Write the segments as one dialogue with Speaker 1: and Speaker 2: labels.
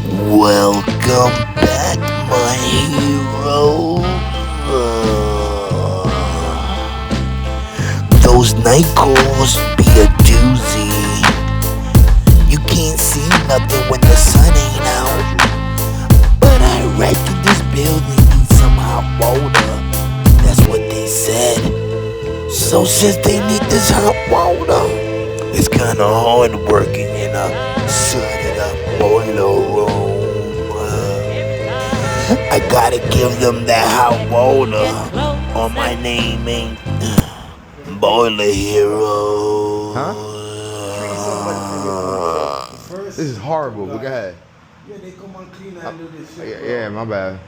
Speaker 1: Welcome back, my hero. Those night calls be a doozy. You can't see nothing when the sun ain't out. But I reckon this building needs some hot water. That's what they said. So since they need this hot water, it's kinda hard working in a sooted up boiler room. I gotta give them that hot water, or my name ain't Boiler Hero.
Speaker 2: Huh? This is horrible, but go ahead.
Speaker 3: Yeah, they come and clean and do this shit.
Speaker 2: Yeah, my bad.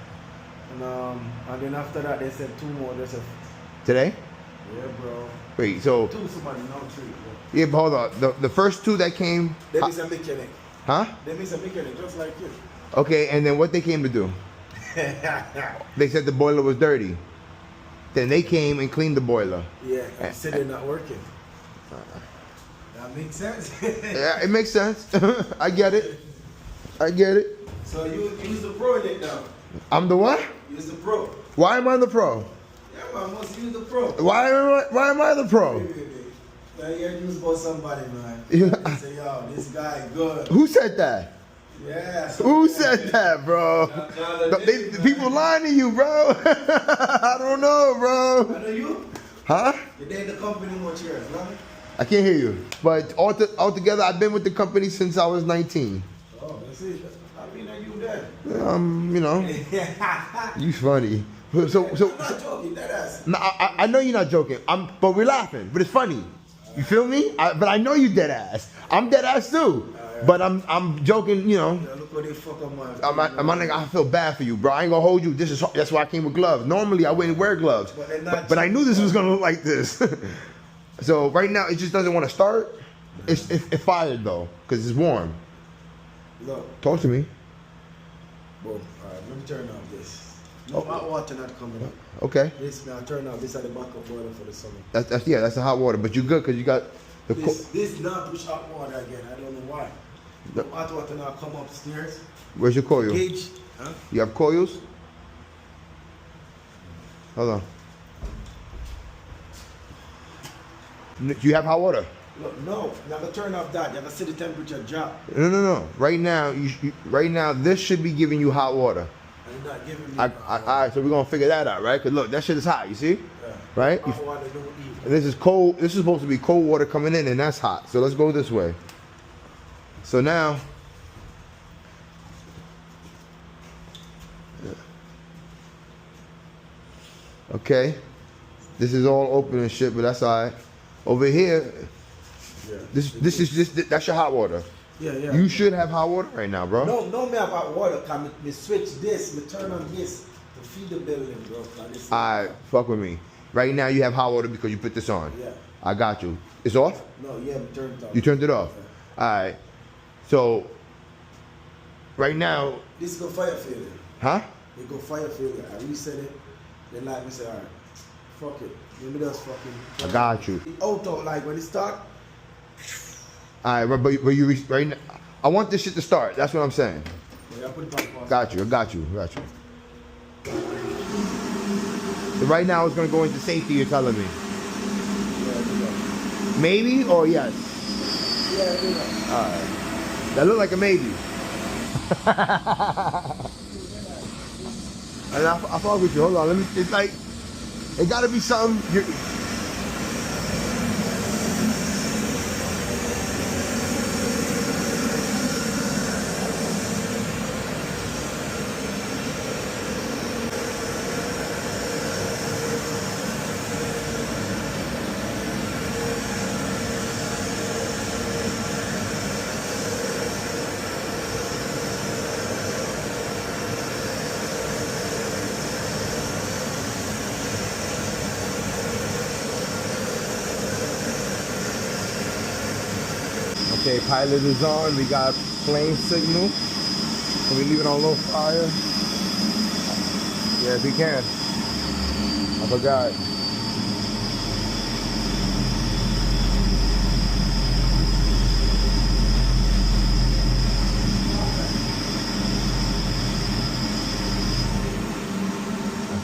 Speaker 3: And then after that, they said 2 more. They said,
Speaker 2: Today?
Speaker 3: yeah, bro.
Speaker 2: Wait, so
Speaker 3: 2 somebody, no 3, bro.
Speaker 2: yeah, but hold on. The first 2 that came,
Speaker 3: They is a mechanic.
Speaker 2: huh?
Speaker 3: They is a mechanic, just like you.
Speaker 2: Okay, and then what they came to do? They said the boiler was dirty. Then they came and cleaned the boiler.
Speaker 3: Yeah, and said they're not working. That makes sense.
Speaker 2: Yeah, it makes sense. I get it. I get it.
Speaker 3: So you use the pro in it now.
Speaker 2: I'm the what?
Speaker 3: Use the pro.
Speaker 2: Why am I the pro?
Speaker 3: Yeah, man, must use the pro.
Speaker 2: Why am I the pro?
Speaker 3: Now you use about somebody, man.
Speaker 2: Yeah.
Speaker 3: They say, yo, this guy good.
Speaker 2: Who said that?
Speaker 3: Yeah.
Speaker 2: Who said that, bro? People lying to you, bro. I don't know, bro.
Speaker 3: I know you.
Speaker 2: Huh?
Speaker 3: You're in the company much years, right?
Speaker 2: I can't hear you. But altogether, I've been with the company since I was 19.
Speaker 3: Oh, that's it. I mean, are you there?
Speaker 2: You know, you funny. So,
Speaker 3: I'm not joking, that ass.
Speaker 2: no, I know you're not joking. But we're laughing. But it's funny. You feel me? But I know you dead ass. I'm dead ass too. But I'm joking. You know.
Speaker 3: Yeah, look what they fuck up my.
Speaker 2: My nigga, I feel bad for you, bro. I ain't gonna hold you. That's why I came with gloves. Normally, I wouldn't wear gloves. But I knew this was gonna look like this. So right now, it just doesn't want to start. It's fired though, cause it's warm.
Speaker 3: Look,
Speaker 2: Talk to me.
Speaker 3: boom. Alright, let me turn off this. No hot water not coming up.
Speaker 2: Okay.
Speaker 3: This now turn off. This is the backup boiler for the summer.
Speaker 2: That's the hot water. But you good, cause you got the.
Speaker 3: This not push hot water again. I don't know why. No hot water now come upstairs.
Speaker 2: Where's your coil?
Speaker 3: Gauge. Huh?
Speaker 2: You have coils? Hold on. Do you have hot water?
Speaker 3: Look, no. You have to turn off that. You have to see the temperature drop.
Speaker 2: No. Right now, right now, this should be giving you hot water.
Speaker 3: And it's not giving me.
Speaker 2: All right, so we're gonna figure that out, right? Cause look, that shit is hot. You see?
Speaker 3: Yeah.
Speaker 2: Right?
Speaker 3: Hot water don't eat.
Speaker 2: And this is cold. This is supposed to be cold water coming in, and that's hot. So let's go this way. So now, okay, this is all open and shit, but that's all right. Over here,
Speaker 3: Yeah.
Speaker 2: that's your hot water.
Speaker 3: Yeah.
Speaker 2: You should have hot water right now, bro.
Speaker 3: No, me have hot water. Come, me switch this. Me turn on this to feed the building, bro. This
Speaker 2: Alright, fuck with me. Right now you have hot water because you put this on.
Speaker 3: Yeah.
Speaker 2: I got you. It's off?
Speaker 3: No, yeah, me turned it off.
Speaker 2: You turned it off? Alright. So, right now,
Speaker 3: This go fire failure.
Speaker 2: huh?
Speaker 3: They go fire failure. I reset it. Then like me say, alright, fuck it. Let me just fucking.
Speaker 2: I got you.
Speaker 3: The auto, like when it start.
Speaker 2: Alright, but you right now, I want this shit to start. That's what I'm saying.
Speaker 3: Yeah, I put it on pause.
Speaker 2: Got you. So right now it's gonna go into safety. You're telling me? Maybe or yes?
Speaker 3: Yeah, do that.
Speaker 2: Alright. That looked like a maybe. And I fuck with you. Hold on. It's like, it gotta be something. Okay, pilot is on. We got plane signal. Can we leave it on low fire? Yes, we can. I forgot.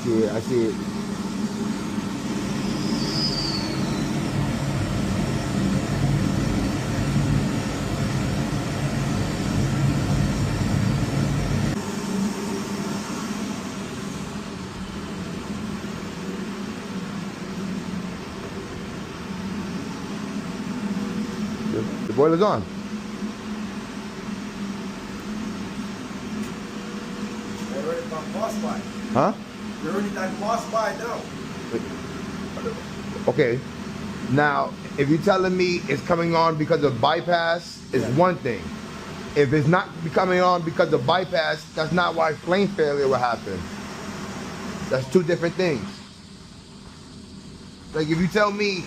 Speaker 2: I see it. The boiler's on.
Speaker 3: They're already done boss buy.
Speaker 2: Huh?
Speaker 3: They're already done boss buy now.
Speaker 2: Okay. Now, if you're telling me it's coming on because of bypass, it's one thing. If it's not coming on because of bypass, that's not why flame failure will happen. That's two different things. Like if you tell me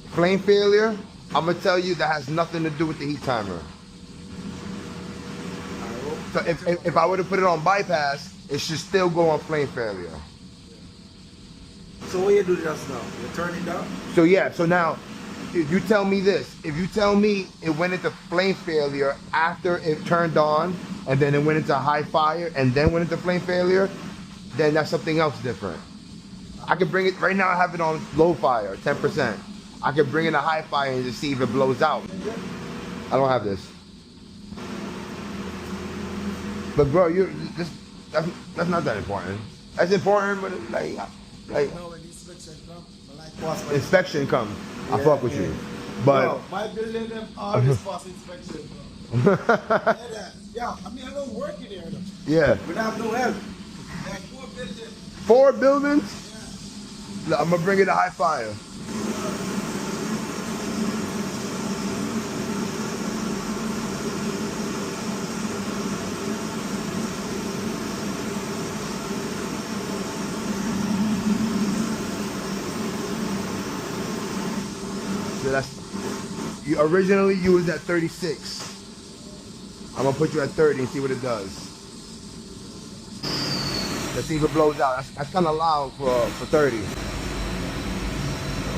Speaker 2: flame failure, I'm gonna tell you that has nothing to do with the heat timer. So if I were to put it on bypass, it should still go on flame failure.
Speaker 3: So what you do just now? You turn it down?
Speaker 2: So yeah, so now, if you tell me this, if you tell me it went into flame failure after it turned on, and then it went into high fire, and then went into flame failure, then that's something else different. I could bring it, right now I have it on low fire, 10%. I could bring it to high fire and just see if it blows out. I don't have this. But bro, that's not that important. That's important, but it's like
Speaker 3: No, when inspection come, I like boss buy.
Speaker 2: inspection comes. I fuck with you. But
Speaker 3: Bro, my building them always pass inspection, bro. Yeah, I mean I don't work in here though.
Speaker 2: yeah.
Speaker 3: We don't have no help. Like 4 buildings.
Speaker 2: 4 buildings? Look, I'm gonna bring it to high fire. So that's, you originally you was at 36. I'm gonna put you at 30 and see what it does. Let's see if it blows out. That's kind of loud for 30. The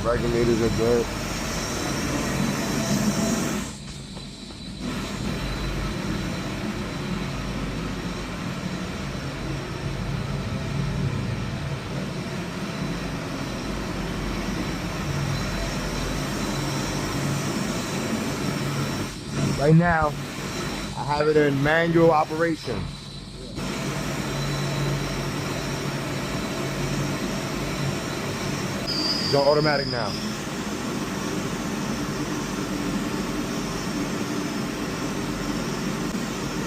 Speaker 2: regulators are good. Right now, I have it in manual operation. It's on automatic now.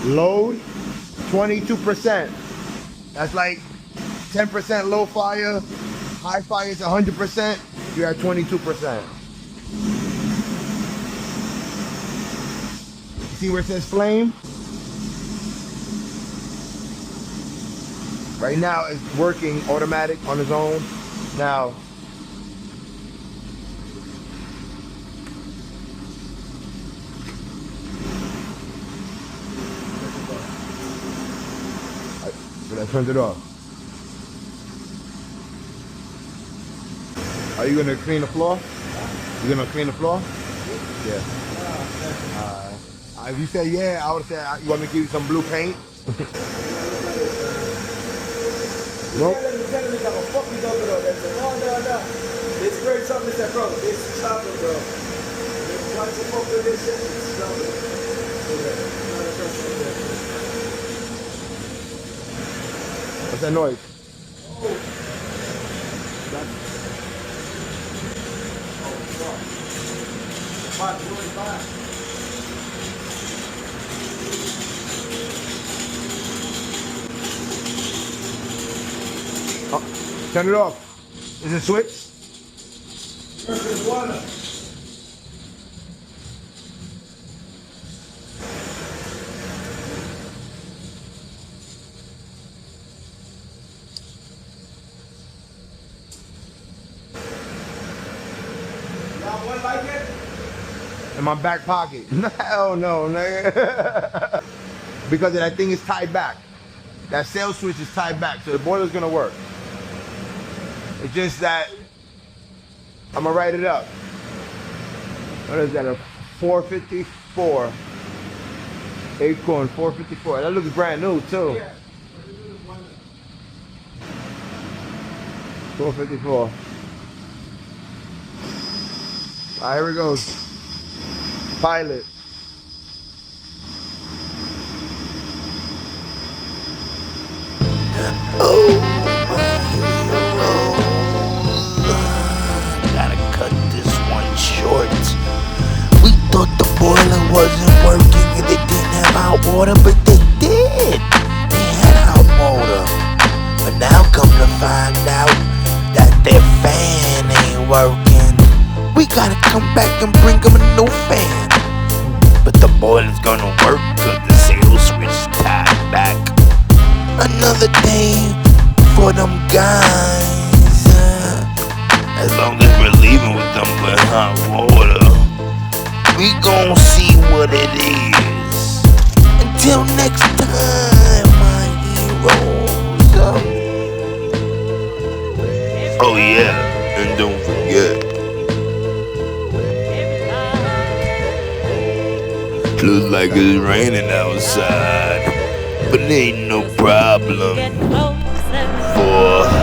Speaker 2: Load, 22%. That's like 10% low fire. High fire is 100%. You're at 22%. See where it says flame? Right now it's working automatic on its own. Now, I turned it off. Are you gonna clean the floor? You gonna clean the floor? Yeah. If you say yeah, I would say you want me to give you some blue paint. Nope.
Speaker 3: They sprayed something and said, bro, this is stopping, bro. Once you fuck with this shit, it's stopping.
Speaker 2: What's that noise? Oh, turn it off. Is it switch?
Speaker 3: There's water. Y'all want like it?
Speaker 2: In my back pocket. Hell no, nigga. because that thing is tied back. That sail switch is tied back, so the boiler's gonna work. It's just that I'm gonna write it up. What is that? A 454 Acorn 454. That looks brand new too. 454. Alright, here it goes. Pilot.
Speaker 1: Oh, my heroes. Gotta cut this one short. We thought the boiler wasn't working and they didn't have hot water, but they did. They had hot water. But now come to find out that their fan ain't working. We gotta come back and bring them a new fan. But the boiler's gonna work cause the sail switch is tied back. Another day for them guys. As long as we're leaving with them with hot water, we gon' see what it is. Until next time, my heroes. Oh yeah, and don't forget. Looks like it's raining outside, but ain't no problem for